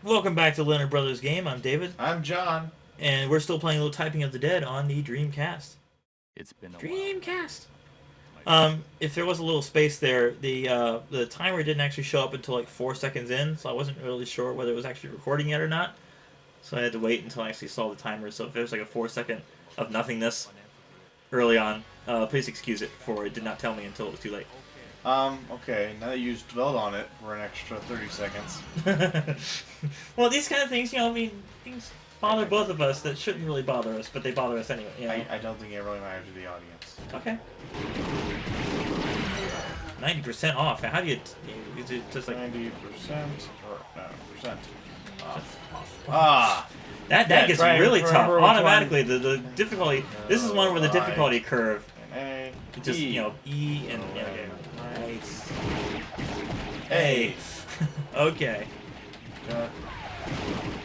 Welcome back to Leonard Brothers Game. I'm David. I'm John. And we're still playing a little Typing of the Dead on the Dreamcast. It's been a Dreamcast! If there was a little space there, the timer didn't actually show up until like 4 seconds in, so I wasn't really sure whether it was actually recording yet or not. So I had to wait until I actually saw the timer. So if there's like a 4 second of nothingness early on, please excuse it, for it did not tell me until it was too late. Okay, now that you dwelled on it for an extra 30 seconds. Well, these kind of things, things bother both of us that shouldn't really bother us, but they bother us anyway. I don't think it really matters to the audience. Okay. 90% off. How do you... Is it just like... 90% or... no, percent off. That gets really tough. Automatically, the difficulty... This is one where the difficulty curve... Just, E and... Okay. Nice. A. Okay.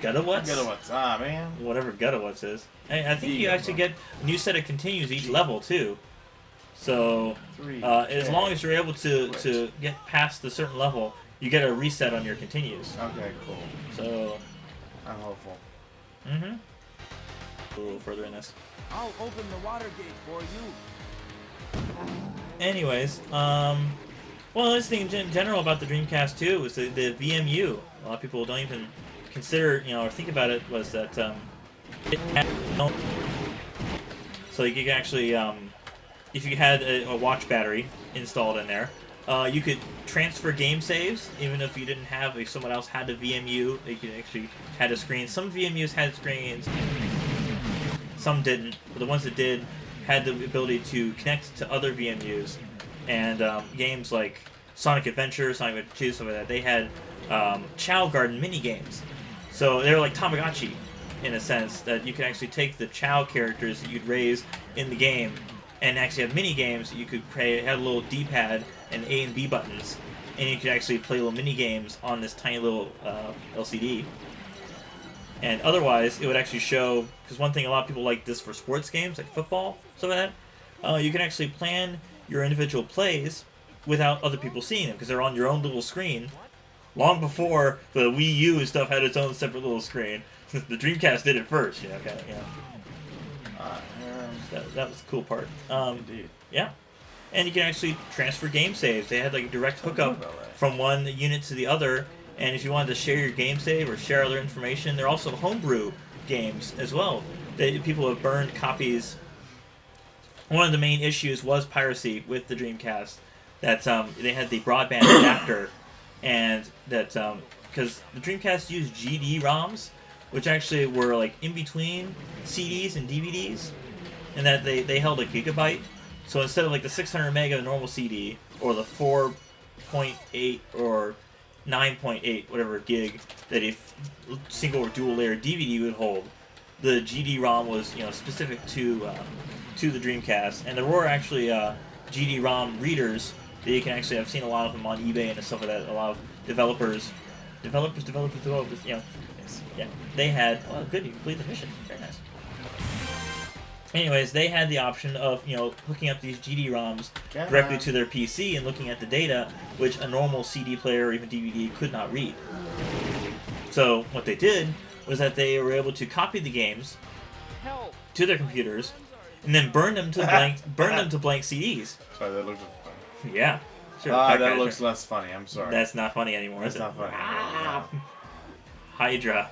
Gutta-what's? Gutta-what's. Man. Whatever Gutta-what's is. I think you actually get a new set of continues each level, too. So, as long as you're able to get past a certain level, you get a reset on your continues. Okay, cool. So... I'm hopeful. Mm-hmm. A little further in this. I'll open the water gate for you. Anyways, well, this thing in general about the Dreamcast 2 was the VMU. A lot of people don't even consider, or think about it, was that it had so you could actually, if you had a watch battery installed in there, you could transfer game saves, even if you didn't have, if someone else had a VMU, they could actually had a screen. Some VMUs had screens, some didn't, but the ones that did had the ability to connect to other VMUs, and games like Sonic Adventure, Sonic Adventure 2, stuff like that, they had Chow Garden mini games. So they're like Tamagotchi, in a sense, that you could actually take the Chow characters that you'd raise in the game and actually have mini games that you could play. It had a little D-pad and A and B buttons, and you could actually play little mini games on this tiny little LCD. And otherwise, it would actually show, because one thing a lot of people like this for sports games, like football, stuff like that, you can actually plan your individual plays without other people seeing them, because they're on your own little screen. Long before the Wii U and stuff had its own separate little screen. The Dreamcast did it first, That was the cool part. Indeed. Yeah. And you can actually transfer game saves. They had like a direct hookup from one unit to the other. And if you wanted to share your game save or share other information, they're also homebrew games as well. People have burned copies. One of the main issues was piracy with the Dreamcast. That they had the broadband adapter, and that because the Dreamcast used GD-ROMs, which actually were like in between CDs and DVDs, and that they held a gigabyte. So instead of like the 600 meg of a normal CD, or the 4.8 or 9.8 whatever gig that a single or dual layer DVD would hold, the GD-ROM was specific to the Dreamcast, and there were actually GD-ROM readers that you can actually, I've seen a lot of them on eBay and stuff like that. A lot of developers, they had. Oh, good, you completed the mission. Very nice. Anyways, they had the option of hooking up these GD-ROMs directly to their PC and looking at the data, which a normal CD player or even DVD could not read. So what they did was that they were able to copy the games to their computers and then burn them to blank CDs. Sorry, that looked funny. Yeah. Sure. That looks less funny. I'm sorry. That's not funny anymore, is it? That's not funny. Hydra.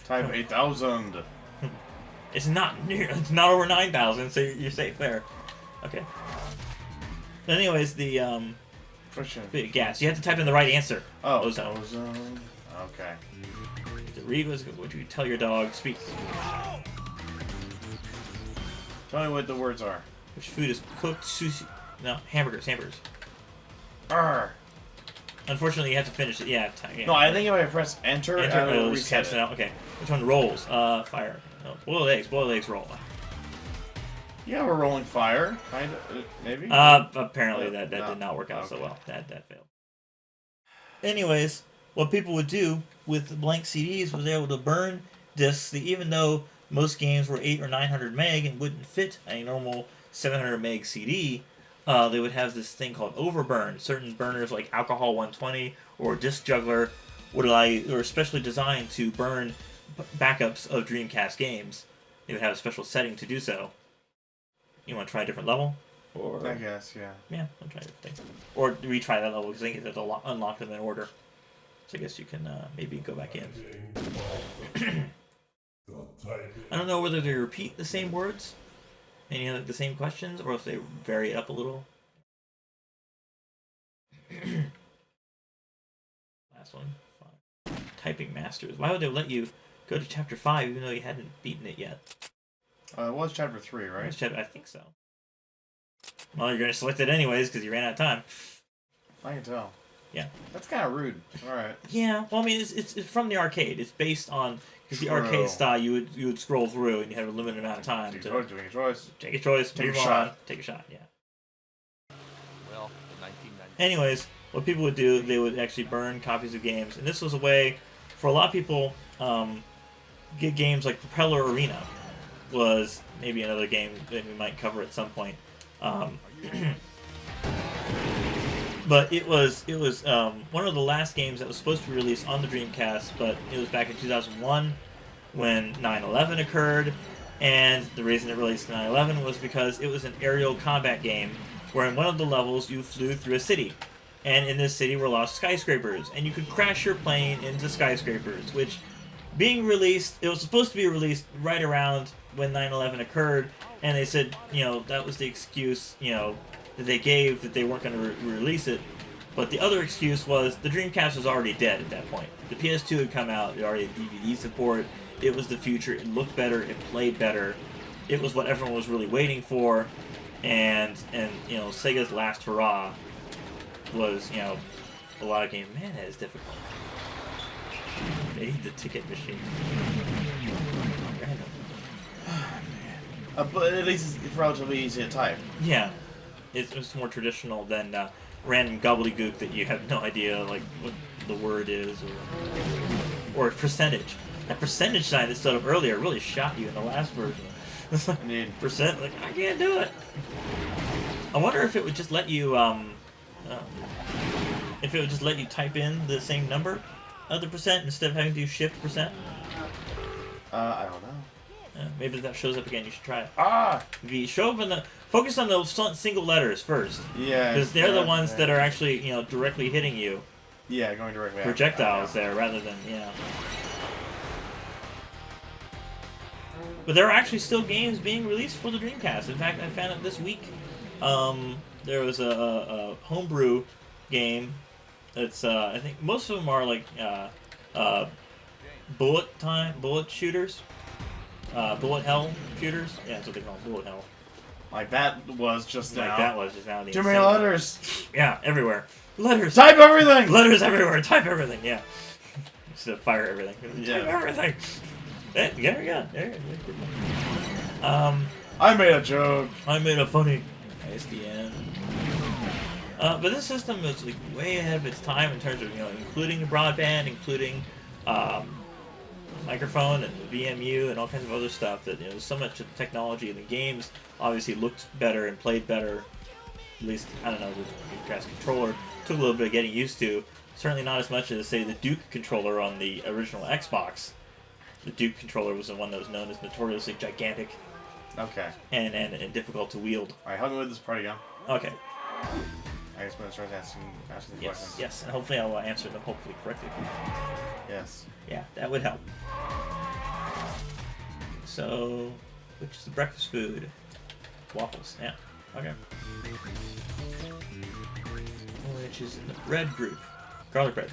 Type 8000. It's not over 9,000, so you're safe there. Okay. But anyways, the gas. You have to type in the right answer. Oh, ozone. Okay. Read what you tell your dog. Speak. Tell me what the words are. Which food is cooked? Sushi. No, hamburgers. Arr. Unfortunately, you have to finish it. Yeah. No, I think if I press enter it'll reset it. Okay. Which one rolls? Fire. No, boiled eggs roll. Yeah, we're rolling fire. Kind of, maybe. Apparently that did not work out so well. That failed. Anyways, what people would do with blank CDs was able to burn discs that, even though most games were 800 or 900 meg and wouldn't fit a normal 700 meg CD, they would have this thing called overburn. Certain burners like Alcohol 120 or Disc Juggler were specially designed to burn backups of Dreamcast games. They would have a special setting to do so. You want to try a different level? Or I guess, yeah. Yeah, I'll try different things. Or retry that level because I think it's unlock them in order. So I guess you can maybe go back in. I don't know whether they repeat the same words, meaning like the same questions, or if they vary it up a little. Last one. Typing Masters. Why would they let you go to Chapter 5 even though you hadn't beaten it yet? It was Chapter 3, right? I think so. Well, you're going to select it anyways because you ran out of time. I can tell. Yeah. That's kind of rude. Alright. Yeah, well, I mean, it's from the arcade. It's based on... Because the arcade style, you would scroll through and you have a limited amount of time to... Take a choice. Take a choice, Take move a on. shot. Take a shot, yeah. Well, the 1990. Anyways, what people would do, they would actually burn copies of games. And this was a way, for a lot of people, get games like Propeller Arena was maybe another game that we might cover at some point. But it was one of the last games that was supposed to be released on the Dreamcast, but it was back in 2001 when 9/11 occurred, and the reason it released 9/11 was because it was an aerial combat game where in one of the levels you flew through a city, and in this city were lost skyscrapers, and you could crash your plane into skyscrapers, which being released, it was supposed to be released right around when 9/11 occurred, and they said, that was the excuse, that they gave that they weren't going to release it. But the other excuse was the Dreamcast was already dead at that point. The PS2 had come out, it already had DVD support, it was the future, it looked better, it played better, it was what everyone was really waiting for, and Sega's last hurrah was, a lot of games. Man, that is difficult. They need the ticket machine. Random. But at least it's relatively easy to type. Yeah. It's more traditional than random gobbledygook that you have no idea like what the word is or percentage. That percentage sign that stood up earlier really shot you in the last version. It's like percent, like I can't do it. I wonder if it would just let you type in the same number of the percent instead of having to do shift percent. I don't know. Maybe if that shows up again, you should try it. If you show up focus on those single letters first. Yeah. Because they're the ones that are actually, directly hitting you. Yeah, going directly. Projectiles there, rather than, But there are actually still games being released for the Dreamcast. In fact, I found it this week. There was a homebrew game. That's I think most of them are like bullet shooters. Bullet hell shooters? Yeah, that's what they call them, bullet hell. Like that was just now. Like that was just now. Too many letters. Yeah, everywhere. Letters. Type everything! Letters everywhere. Type everything, yeah. Just to fire everything. Yeah. Type everything. There we go. There you go. I made a joke. I made a funny ISDN. But this system is like way ahead of its time in terms of, including broadband, including microphone and the VMU and all kinds of other stuff that so much of the technology in the games obviously looked better and played better. At least, I don't know, the Dreamcast controller took a little bit of getting used to. Certainly not as much as, say, the Duke controller on the original Xbox. The Duke controller was the one that was known as notoriously gigantic. Okay. And difficult to wield. Alright, help me with this party gun. Okay. I guess I'm going to start asking the questions. Yes, and hopefully I will answer them hopefully correctly. Yes. Yeah, that would help. So, which is the breakfast food? Waffles, yeah. Okay. Which is in the bread group. Garlic bread.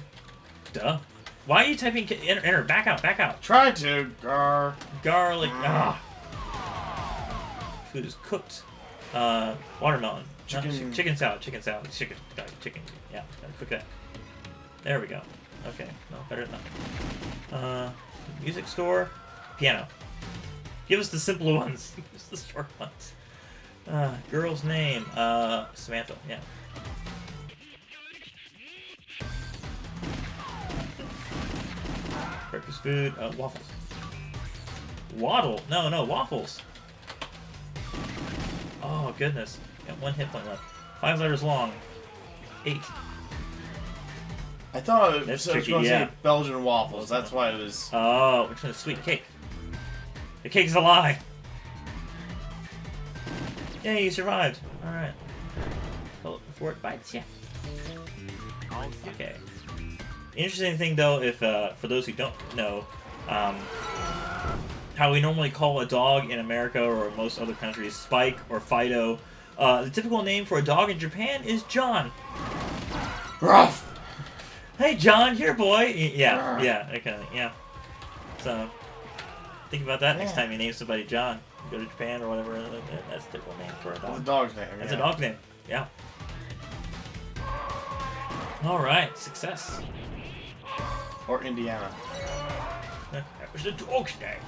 Duh. Why are you typing... Enter, back out. Try to, Garlic, Food is cooked. Watermelon. Chicken. Chicken salad. Chicken. Yeah, gotta cook that. There we go. Okay, no, better than that. Music store. Piano. Give us the simpler ones. Give us the short ones. Girl's name. Samantha, yeah. Breakfast food. Waffles. Waddle. No, waffles. Oh, goodness. Got one hit point left. 5 letters long. 8. I thought it That's was tricky, going to yeah. say Belgian waffles. That's why it was. Oh, which one is sweet cake? The cake's a lie. Yeah, you survived. All right. Hold it before it bites you. Okay. Interesting thing though, if for those who don't know, how we normally call a dog in America or most other countries Spike or Fido, the typical name for a dog in Japan is John. Ruff! Hey John, here boy. Yeah, yeah, that kind of yeah. So think about that next time you name somebody John. You go to Japan or whatever. That's the typical name for a dog. That's a dog's name. That's a dog's name. Yeah. All right, success. Or Indiana. That was the dog's name.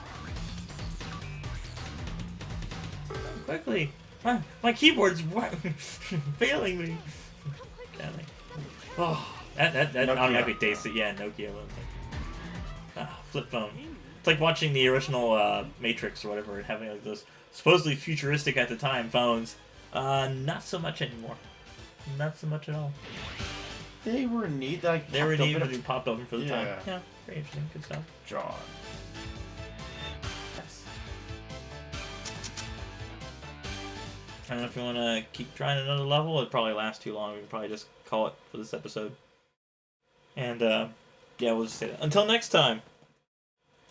Quickly, my keyboard's failing me. Damn it. Oh, that Nokia. automatically tastes it. Yeah, Nokia. Flip phone. It's like watching the original Matrix or whatever and having like those supposedly futuristic at the time phones. Not so much anymore. Not so much at all. They were neat. Like, They were neat, but they popped open for the time. Yeah. Yeah, very interesting. Good stuff. John. Yes. I don't know if you want to keep trying another level. It'd probably last too long. We can probably just call it for this episode. And, yeah, we'll just say that. Until next time,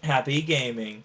happy gaming.